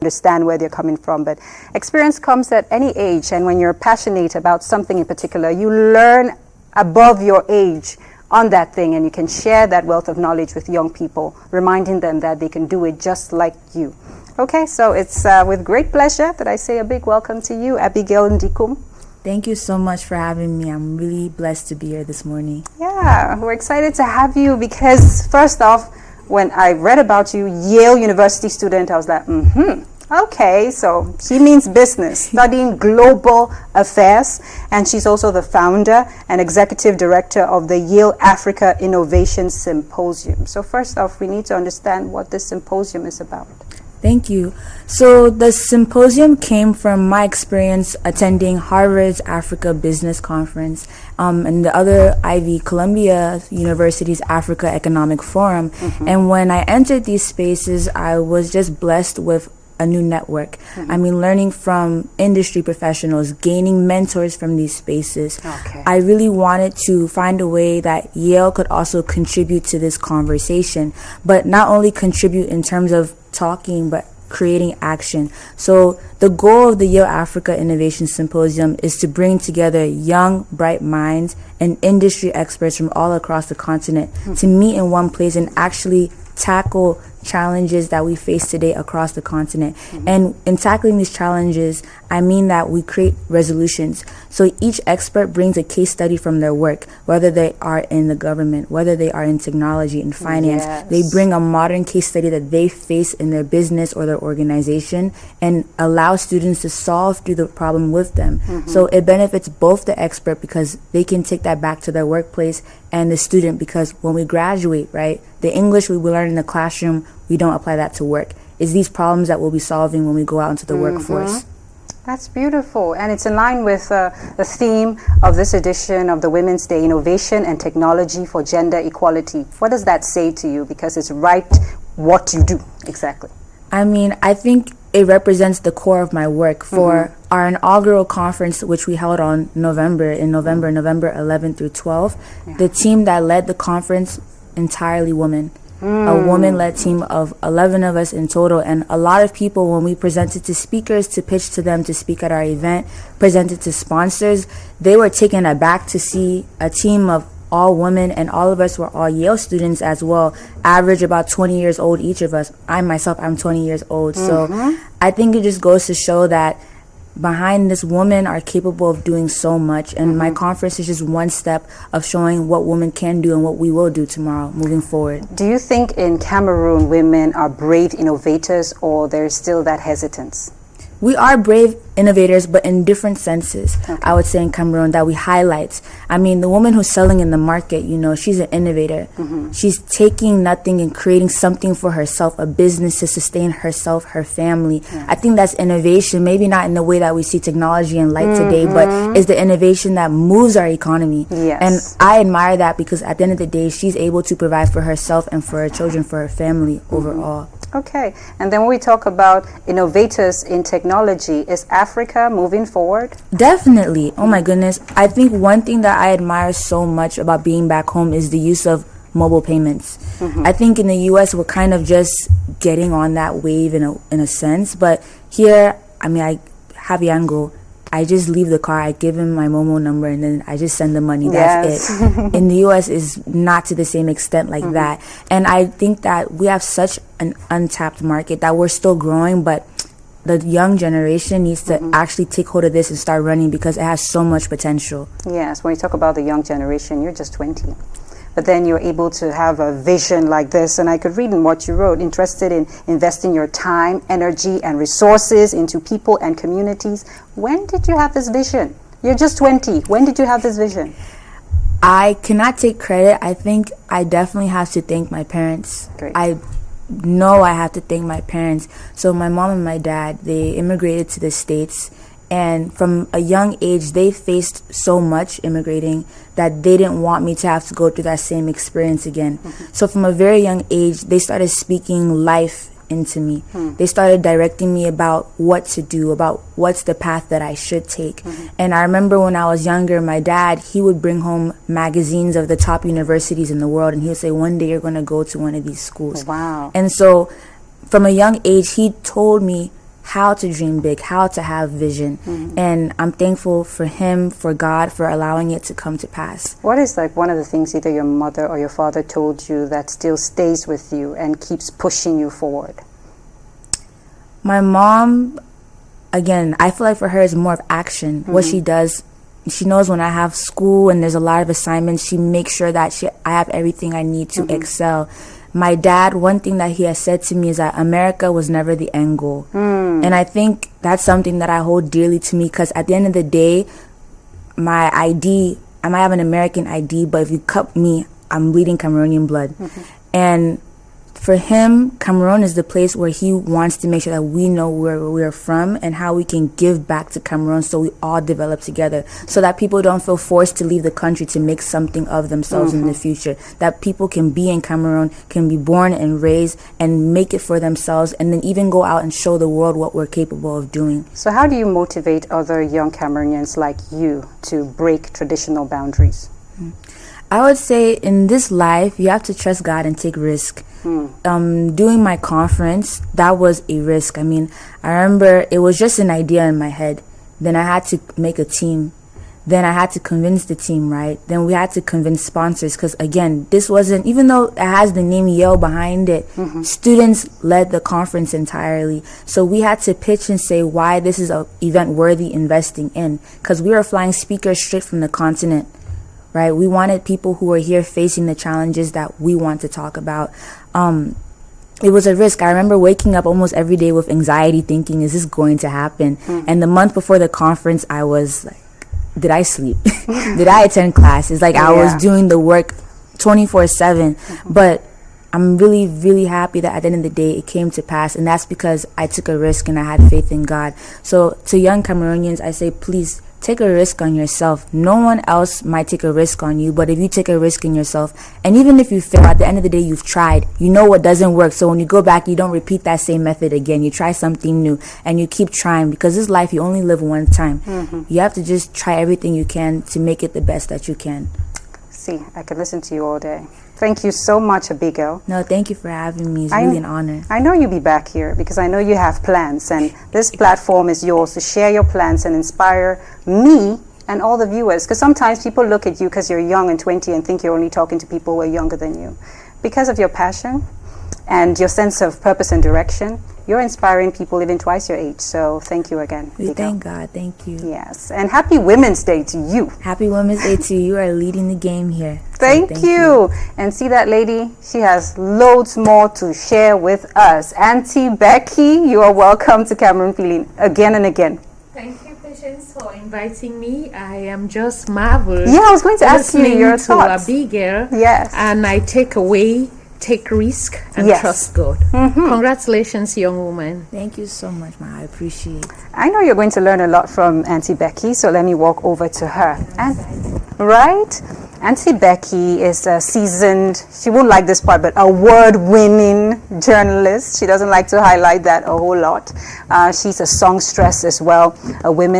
understand where they're coming from. But experience comes at any age, and when you're passionate about something in particular, you learn above your age on that thing, and you can share that wealth of knowledge with young people, reminding them that they can do it just like you. Okay, so it's with great pleasure that I say a big welcome to you, Abigail Ndikum. Thank you so much for having me. I'm really blessed to be here this morning. Yeah, we're excited to have you because first off, when I read about you, Yale University student, I was like, okay, so she means business, studying global affairs, and she's also the founder and executive director of the Yale Africa Innovation Symposium. So first off, we need to understand what this symposium is about. Thank you. So the symposium came from my experience attending Harvard's Africa Business Conference and the other Ivy, Columbia University's Africa Economic Forum. And when I entered these spaces, I was just blessed with a new network. I mean, learning from industry professionals, gaining mentors from these spaces. I really wanted to find a way that Yale could also contribute to this conversation, but not only contribute in terms of talking, but creating action. So the goal of the Yale Africa Innovation Symposium is to bring together young, bright minds and industry experts from all across the continent to meet in one place and actually tackle challenges that we face today across the continent. And in tackling these challenges, I mean that we create resolutions. So each expert brings a case study from their work, whether they are in the government, whether they are in technology and finance. They bring a modern case study that they face in their business or their organization and allow students to solve through the problem with them. So it benefits both the expert because they can take that back to their workplace, and the student because when we graduate, right, the English we learn in the classroom, we don't apply that to work. It's these problems that we'll be solving when we go out into the workforce. That's beautiful, and it's in line with the theme of this edition of the Women's Day, Innovation and Technology for Gender Equality. What does that say to you? Because it's right what you do, exactly. I mean, I think it represents the core of my work. For our inaugural conference, which we held on November 11th through 12th, the team that led the conference, entirely women. A woman-led team of 11 of us in total, and a lot of people, when we presented to speakers to pitch to them to speak at our event, presented to sponsors, they were taken aback to see a team of all women, and all of us were all Yale students as well, average about 20 years old each of us. I myself, I'm 20 years old, so I think it just goes to show that behind this, women are capable of doing so much, and my conference is just one step of showing what women can do and what we will do tomorrow moving forward. Do you think in Cameroon women are brave innovators, or there's still that hesitance? We are brave innovators, but in different senses. I would say in Cameroon that we highlight. I mean, the woman who's selling in the market, you know, she's an innovator. She's taking nothing and creating something for herself, a business to sustain herself, her family. I think that's innovation, maybe not in the way that we see technology and light today, but it's the innovation that moves our economy. And I admire that because at the end of the day, she's able to provide for herself and for her children, for her family overall. Okay, and then when we talk about innovators in technology, is Africa moving forward? Definitely. Oh my goodness. I think one thing that I admire so much about being back home is the use of mobile payments. I think in the US we're kind of just getting on that wave in a sense, but here, I mean, I have Yango. I just leave the car, I give him my Momo number, and then I just send the money. That's it. In the U.S., is not to the same extent like that. And I think that we have such an untapped market that we're still growing, but the young generation needs to actually take hold of this and start running because it has so much potential. Yes, when you talk about the young generation, you're just 20. But then you're able to have a vision like this, and I could read in what you wrote, interested in investing your time, energy, and resources into people and communities. When did you have this vision? You're just 20. When did you have this vision? I cannot take credit. I think I definitely have to thank my parents. Great. I know I have to thank my parents. So my mom and my dad, they immigrated to the States. And from a young age, they faced so much immigrating that they didn't want me to have to go through that same experience again. So from a very young age, they started speaking life into me. They started directing me about what to do, about what's the path that I should take. And I remember when I was younger, my dad, he would bring home magazines of the top universities in the world, and he would say, one day you're going to go to one of these schools. Wow. And so from a young age, he told me, how to dream big, how to have vision. And I'm thankful for him, for God, for allowing it to come to pass. What is like one of the things either your mother or your father told you that still stays with you and keeps pushing you forward? My mom, again, I feel like for her it's more of action. What she does, she knows when I have school and there's a lot of assignments, she makes sure that I have everything I need to excel. My dad, one thing that he has said to me is that America was never the end goal. And I think that's something that I hold dearly to me, because at the end of the day, my ID, I might have an American ID, but if you cut me, I'm bleeding Cameroonian blood. And for him, Cameroon is the place where he wants to make sure that we know where we're from and how we can give back to Cameroon, so we all develop together, so that people don't feel forced to leave the country to make something of themselves in the future, that people can be in Cameroon, can be born and raised and make it for themselves, and then even go out and show the world what we're capable of doing. So how do you motivate other young Cameroonians like you to break traditional boundaries? I would say in this life, you have to trust God and take risk. Doing my conference, that was a risk. I mean, I remember it was just an idea in my head. Then I had to make a team. Then I had to convince the team, right? Then we had to convince sponsors, because again, this wasn't, even though it has the name Yale behind it, students led the conference entirely. So we had to pitch and say why this is an event worthy investing in, because we were flying speakers straight from the continent. Right, we wanted people who are here facing the challenges that we want to talk about. It was a risk. I remember waking up almost every day with anxiety, thinking, "Is this going to happen?" And the month before the conference, I was like, "Did I sleep? Did I attend classes?" Like I was doing the work 24/7. But I'm really, really happy that at the end of the day, it came to pass, and that's because I took a risk and I had faith in God. So to young Cameroonians, I say, please, take a risk on yourself. No one else might take a risk on you, but if you take a risk in yourself, and even if you fail, at the end of the day, you've tried. You know what doesn't work, so when you go back, you don't repeat that same method again. You try something new, and you keep trying, because this life, you only live one time. You have to just try everything you can to make it the best that you can. See, I could listen to you all day. Thank you so much, Abigail. No, thank you for having me. It's really an honor. I know you'll be back here because I know you have plans, and this platform is yours to share your plans and inspire me and all the viewers, because sometimes people look at you because you're young and 20 and think you're only talking to people who are younger than you. Because of your passion and your sense of purpose and direction, you're inspiring people even twice your age. So thank you again. We thank God. Thank you. Yes. And happy Women's Day to you. Happy Women's Day to you. You are leading the game here. Thank you. And see that lady? She has loads more to share with us. Auntie Becky, you are welcome to Cameroon Feeling again and again. Thank you, Patience, for inviting me. I am just marveled. Yeah, I was going to ask you your thoughts. Abigail. Yes. And I take risk and trust God. Congratulations, young woman. Thank you so much, Ma. I appreciate it. I know you're going to learn a lot from Auntie Becky, so let me walk over to her. Right? Auntie Becky is a seasoned, she won't like this part, but award-winning journalist. She doesn't like to highlight that a whole lot. She's a songstress as well, a women's